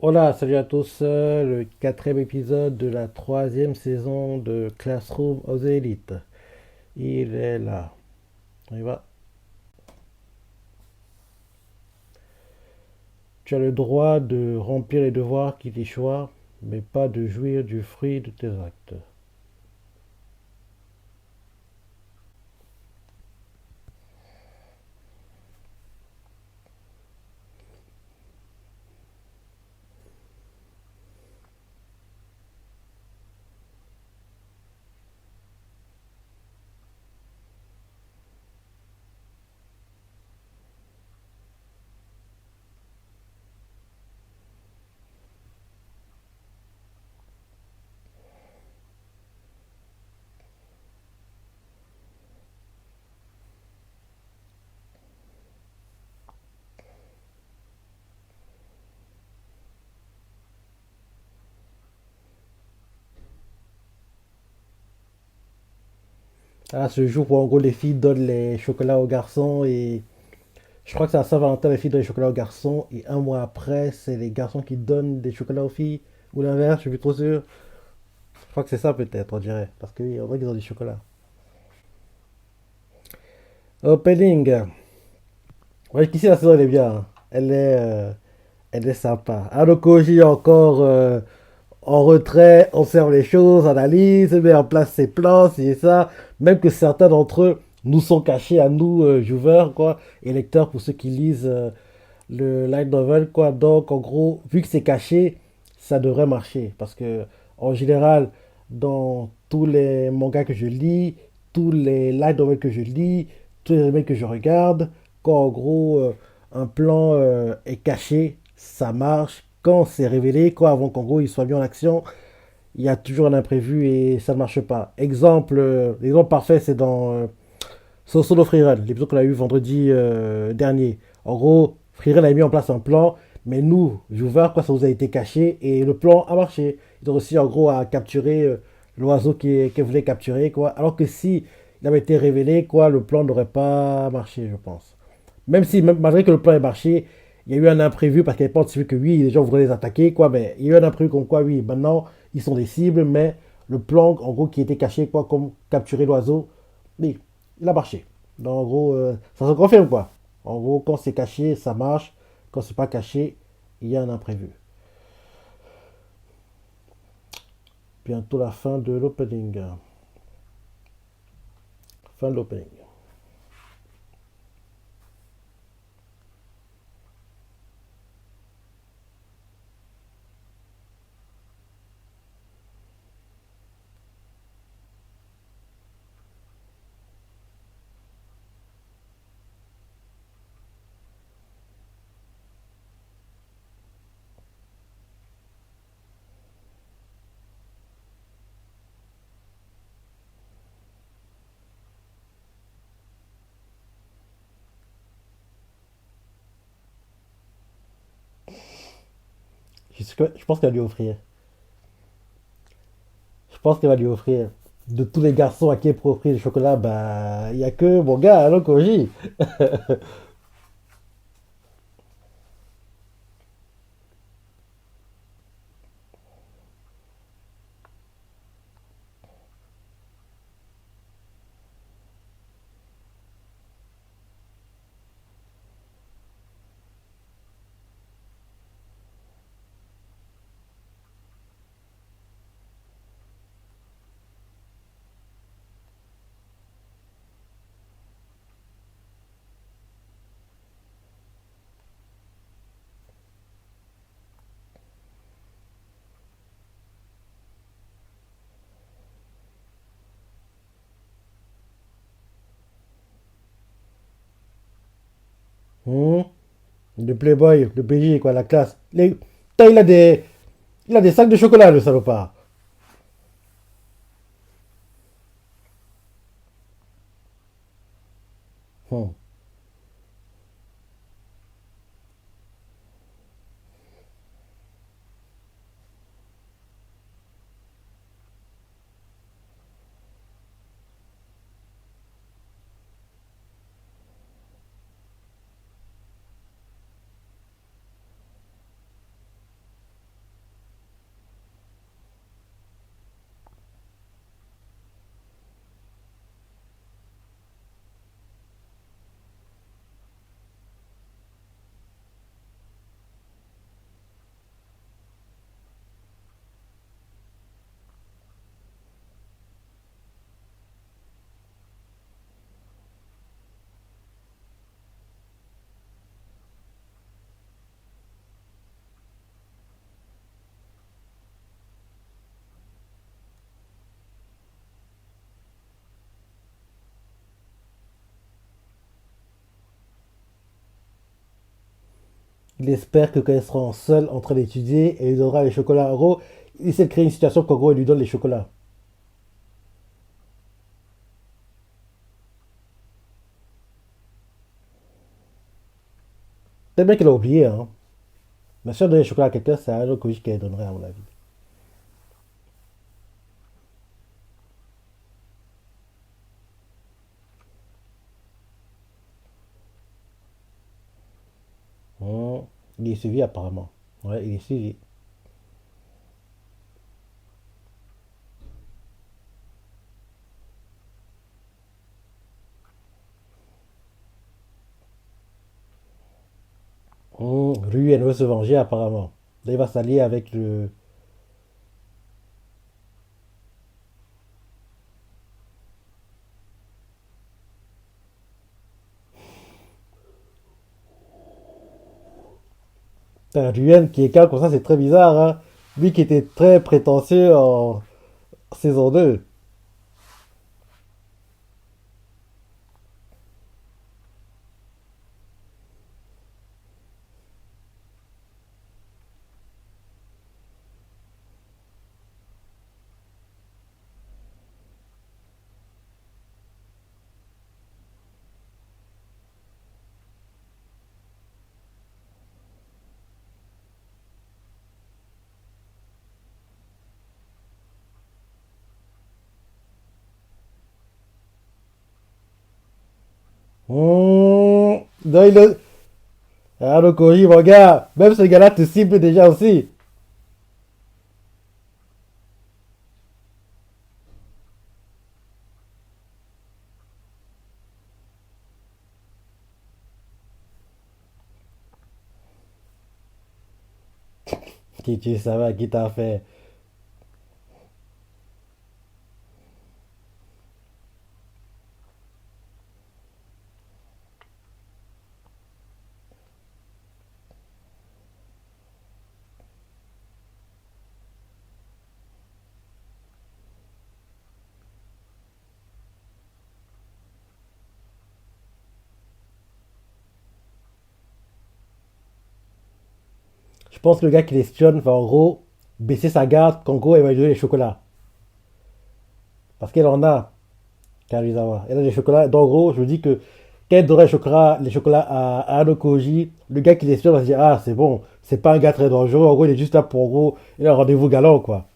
Hola, salut à tous, le quatrième épisode de la troisième saison de Classroom of the Elite. Il est là. On y va. Tu as le droit de remplir les devoirs qui t'échoient, mais pas de jouir du fruit de tes actes. Ah, ce jour où en gros les filles donnent les chocolats aux garçons et je crois que c'est à Saint-Valentin les filles donnent les chocolats aux garçons et un mois après c'est les garçons qui donnent des chocolats aux filles ou l'inverse, je suis plus trop sûr. Je crois que c'est ça peut-être, on dirait, parce qu'on dirait qu'ils ont du chocolat. Opening. Ouais, qu'ici la saison elle est bien, hein. Elle est sympa. Arokoji encore en retrait, observe les choses, analyse, met en place ses plans, c'est ça. Même que certains d'entre eux nous sont cachés à nous, joueurs, quoi, et lecteurs pour ceux qui lisent le light novel, quoi. Donc, en gros, vu que c'est caché, ça devrait marcher. Parce que, en général, dans tous les mangas que je lis, tous les light novels que je lis, tous les animés que je regarde, quand en gros un plan est caché, ça marche. Quand c'est révélé, quoi, avant qu'en gros il soit mis en action, il y a toujours un imprévu et ça ne marche pas. Exemple, l'exemple parfait, c'est dans Solo Freerun, l'épisode qu'on a eu vendredi dernier. En gros, Freerun a mis en place un plan, mais nous, joueurs, quoi, ça vous a été caché et le plan a marché. Ils ont réussi en gros à capturer l'oiseau qu'ils voulaient capturer, quoi. Alors que si il avait été révélé, quoi, le plan n'aurait pas marché, je pense. Même si, même, malgré que le plan ait marché, il y a eu un imprévu parce qu'il n'y avait pas anticipé que oui, les gens voudraient les attaquer, quoi. Mais il y a eu un imprévu comme quoi, oui, maintenant, ils sont des cibles, mais le plan, en gros, qui était caché, quoi, comme capturer l'oiseau, oui, il a marché. Donc, en gros, ça se confirme, quoi. En gros, quand c'est caché, ça marche. Quand c'est pas caché, il y a un imprévu. Bientôt la fin de l'opening. Fin de l'opening. Je pense qu'elle va lui offrir. Je pense qu'elle va lui offrir. De tous les garçons à qui elle pourrait offrir le chocolat, bah, il n'y a que mon gars, alors Koji. Hmm. Le playboy, le PJ, quoi, la classe. Putain, il a des sacs de chocolat, le salopard. Hmm. Il espère que quand ils seront seuls en train d'étudier, et il donnera les chocolats. En gros, il essaie de créer une situation qu'en gros, il lui donne les chocolats. C'est bien qu'il a oublié, hein. Mais si on donne les chocolats à quelqu'un, c'est un autre qui les donnerait, à mon avis. Hmm. Il est suivi, apparemment. Ouais, il est suivi. Lui, elle veut se venger, apparemment. Là, il va s'allier avec le. Putain, Ruyen qui est calme comme ça, c'est très bizarre, hein. Lui qui était très prétentieux en saison 2. Non, il est. Ah, le Koji, mon gars, même ce gars-là te cible déjà aussi. Qui tu savais qui t'a fait. Je pense que le gars qui l'espionne va en gros baisser sa garde qu'en gros il va lui donner les chocolats. Parce qu'elle en a, Karizawa. Elle a des chocolats. Donc en gros, je vous dis que quand elle donnerait les chocolats à Ano Koji, le gars qui l'espionne va se dire ah, c'est bon, c'est pas un gars très dangereux. En gros, il est juste là pour en gros, il a un rendez-vous galant, quoi.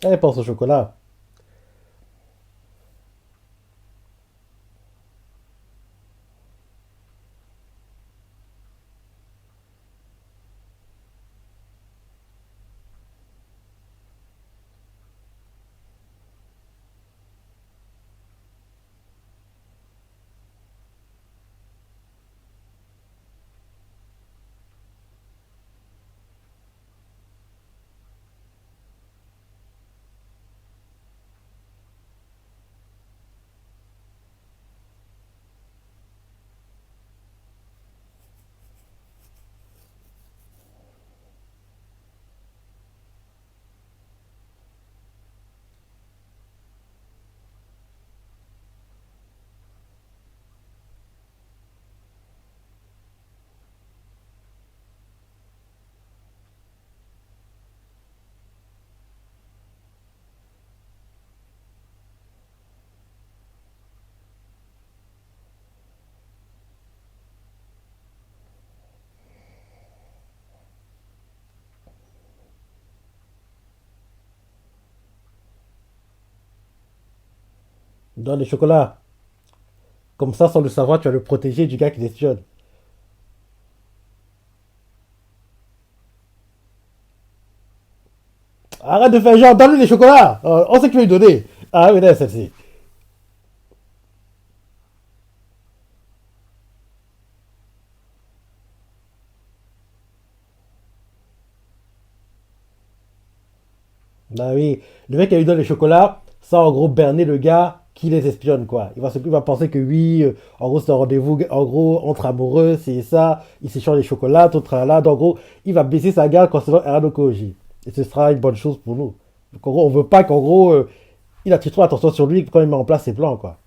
Elle pense au chocolat. Donne les chocolats. Comme ça, sans le savoir, tu vas le protéger du gars qui l'espionne. Arrête de faire genre, donne-lui les chocolats. On sait que tu vas lui donner. Ah oui, là, celle-ci. Bah oui, le mec qui lui donne les chocolats, ça en gros berner le gars qui les espionne quoi. Il va penser que oui, en gros c'est un rendez-vous, en gros entre amoureux, c'est ça, il s'échange les chocolats, tout là. En gros, il va baisser sa garde concernant Erano Koji. Et ce sera une bonne chose pour nous. Donc en gros, on veut pas qu'en gros, il attire trop l'attention sur lui quand il met en place ses plans quoi.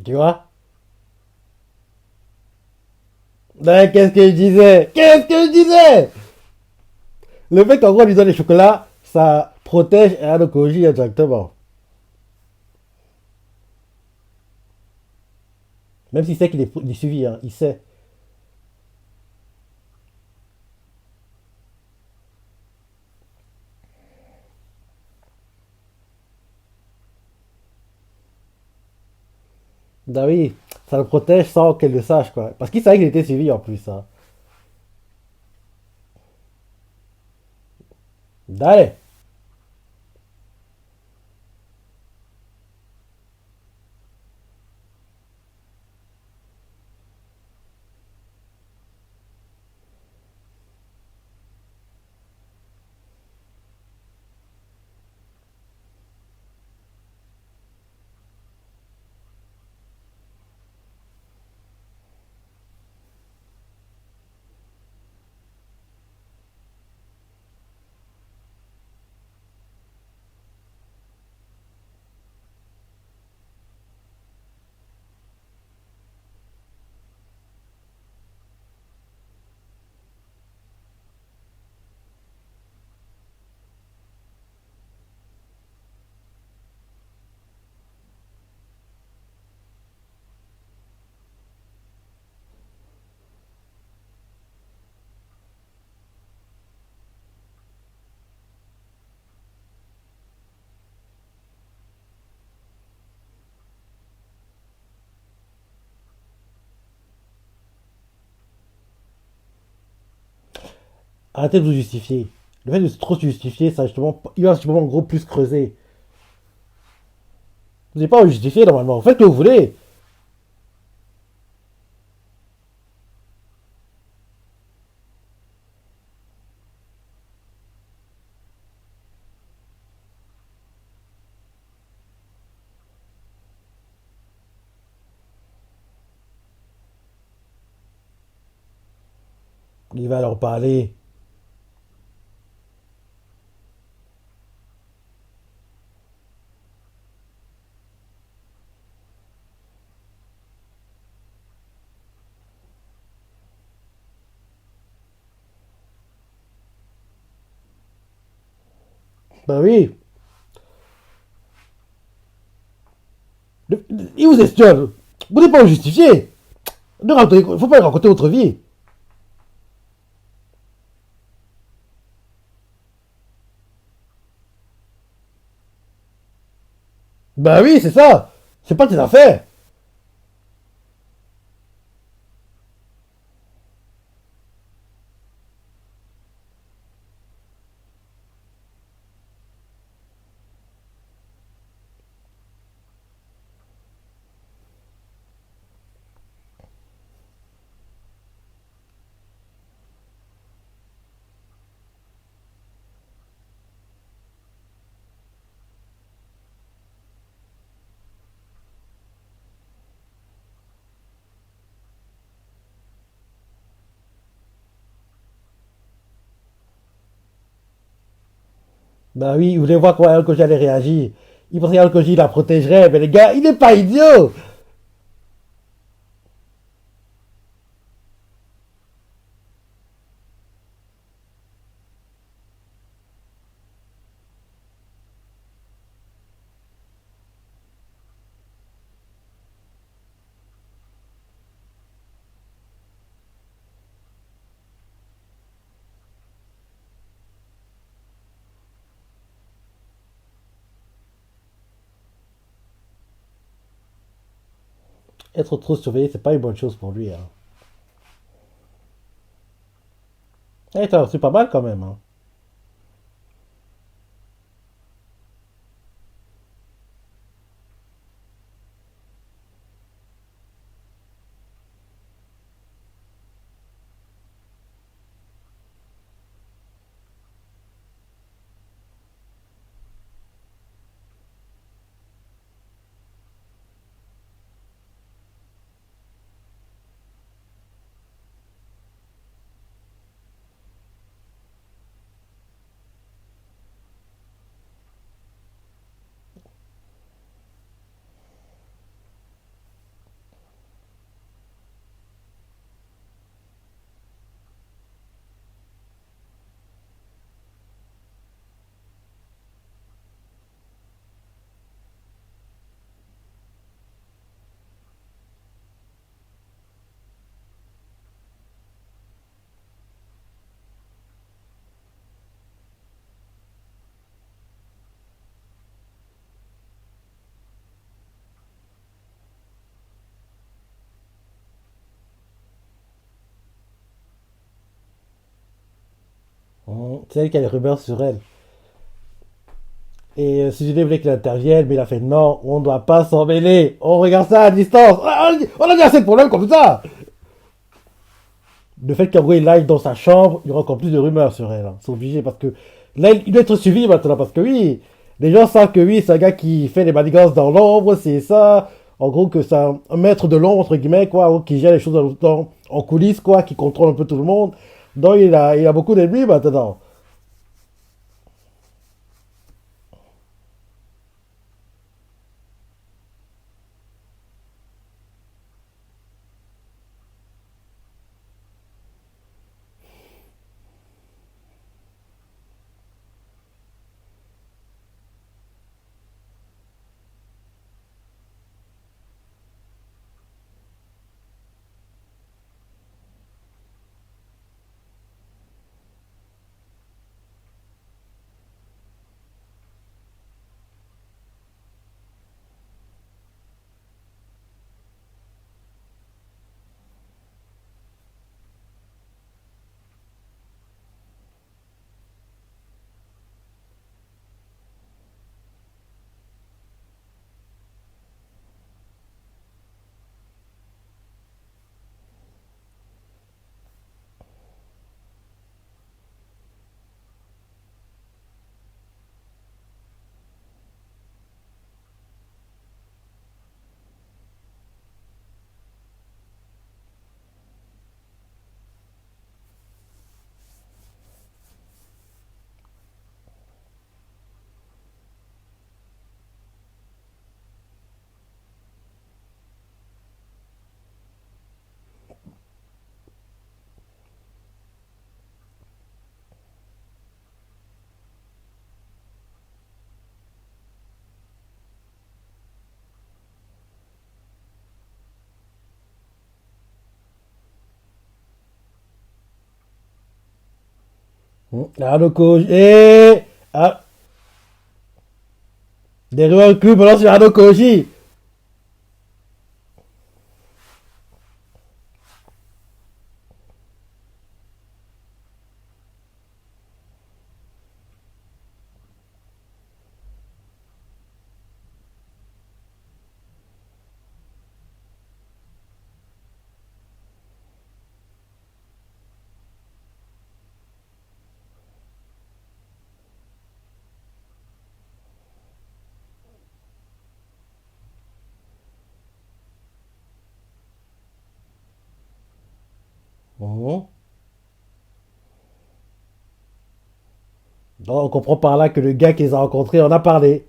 Tu vois? Ben, qu'est-ce que je disais? Qu'est-ce que je disais? Le fait qu'en gros, il lui donne les chocolats, ça protège Erano Koji indirectement. Même s'il sait il est suivi, hein, il sait. Bah oui, ça le protège sans qu'elle le sache, quoi. Parce qu'il savait qu'il était suivi en plus, hein. Dale. Arrêtez de vous justifier. Le fait de trop se justifier, ça justement, il va justement en gros plus creuser. Vous n'avez pas à vous justifier normalement. Faites ce que vous voulez. Il va leur parler. Bah oui. Il vous espionne. Vous n'êtes pas à vous justifier. Il ne faut pas raconter votre vie. Bah oui, c'est ça. C'est pas tes affaires. Bah oui, vous voulez voir comment que j'allais réagir. Il pensait qu'Al Koji la protégerait, mais les gars, il n'est pas idiot. Être trop surveillé, c'est pas une bonne chose pour lui. Hein. Et t'as reçu pas mal quand même. Hein. C'est elle qui a les rumeurs sur elle. Et Suzune voulait qu'il intervienne, mais il a fait non, on ne doit pas s'en mêler. On regarde ça à distance. On a déjà assez de problèmes comme ça. Le fait qu'Abro il aille dans sa chambre, il y aura encore plus de rumeurs sur elle. Hein. C'est obligé parce que là, il doit être suivi maintenant parce que oui, les gens savent que oui, c'est un gars qui fait des manigances dans l'ombre, c'est ça. En gros, que c'est un maître de l'ombre, entre guillemets, quoi, qui gère les choses en coulisses, quoi, qui contrôle un peu tout le monde. Donc, il a beaucoup d'ennemis maintenant. Hanoko, ah, des rumeurs crues maintenant sur Hanokoji. Donc, on comprend par là que le gars qu'ils ont rencontré en a parlé.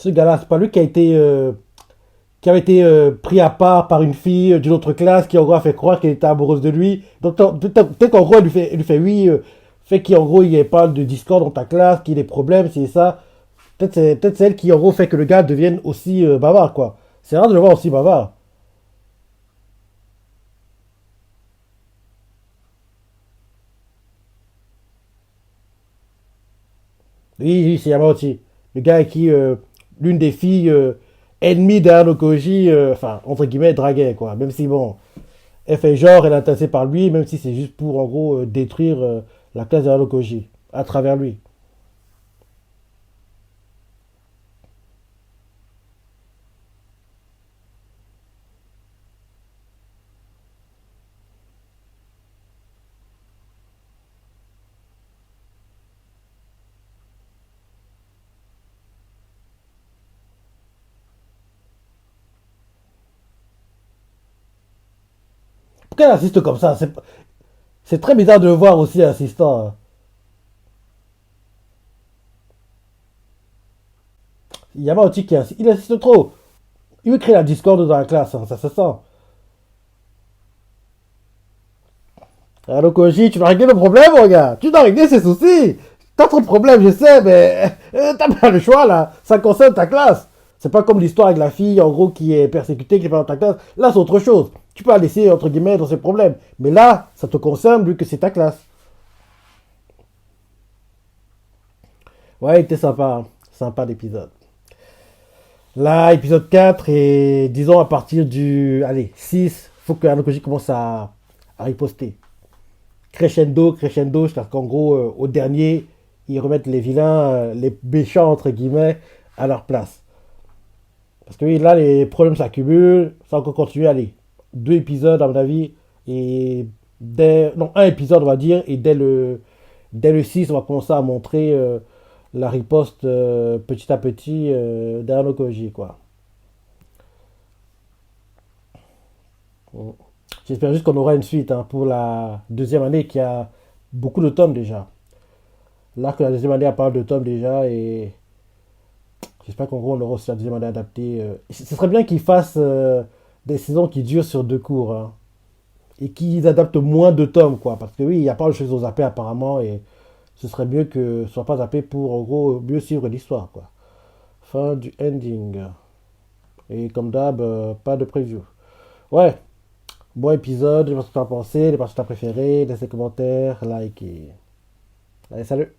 Ce gars-là, c'est pas lui qui avait été pris à part par une fille d'une autre classe qui en gros a fait croire qu'elle était amoureuse de lui. Donc peut-être qu'en gros elle lui fait oui, fait qu'en gros il n'y ait pas de discorde dans ta classe, qu'il y ait des problèmes, c'est ça. Peut-être c'est elle qui en gros fait que le gars devienne aussi bavard quoi. C'est rare de le voir aussi bavard. Oui, oui, c'est Yamauchi. Le gars avec qui l'une des filles ennemies d'Ano Koji, enfin entre guillemets draguait quoi. Même si bon, elle fait genre elle est intéressée par lui, même si c'est juste pour en gros détruire la classe d'Ano Koji à travers lui. Pourquoi elle insiste comme ça? C'est très bizarre de le voir aussi insistant. Yamauchi qui insiste, il insiste trop. Il veut créer la discorde dans la classe, hein, ça se sent. Alors Koji, tu dois régler le problème, mon gars. Tu dois régler ses soucis. T'as trop de problèmes, je sais, mais t'as pas le choix là. Ça concerne ta classe. C'est pas comme l'histoire avec la fille, en gros, qui est persécutée, qui est pas dans ta classe. Là, c'est autre chose. Tu peux la laisser, entre guillemets, dans ses problèmes. Mais là, ça te concerne, vu que c'est ta classe. Ouais, il était sympa, hein. Sympa l'épisode. Là, épisode 4 et disons à partir du allez, 6, faut que Anokoji commence à riposter. Crescendo, crescendo, jusqu'à qu'en gros, au dernier, ils remettent les vilains, les méchants, entre guillemets, à leur place. Parce que oui, là, les problèmes s'accumulent, ça va encore continuer, allez, deux épisodes, à mon avis, et non, un épisode, on va dire, et dès le 6 on va commencer à montrer la riposte petit à petit d'Arno Koji, quoi. J'espère juste qu'on aura une suite hein, pour la deuxième année qui a beaucoup de tomes déjà. Là que la deuxième année a pas mal de tomes déjà et j'espère qu'en gros on aura aussi la deuxième année adaptée. Ce serait bien qu'ils fassent des saisons qui durent sur deux cours hein, et qu'ils adaptent moins de tomes quoi. Parce que oui, il y a pas de choses aux zappé apparemment et ce serait mieux que ce soit pas zappé pour en gros mieux suivre l'histoire quoi. Fin du ending. Et comme d'hab, pas de preview. Ouais, bon épisode, je sais pas ce que t'en as pensé, les personnes que t'as préférées, laisse des commentaires, like et... Allez, salut!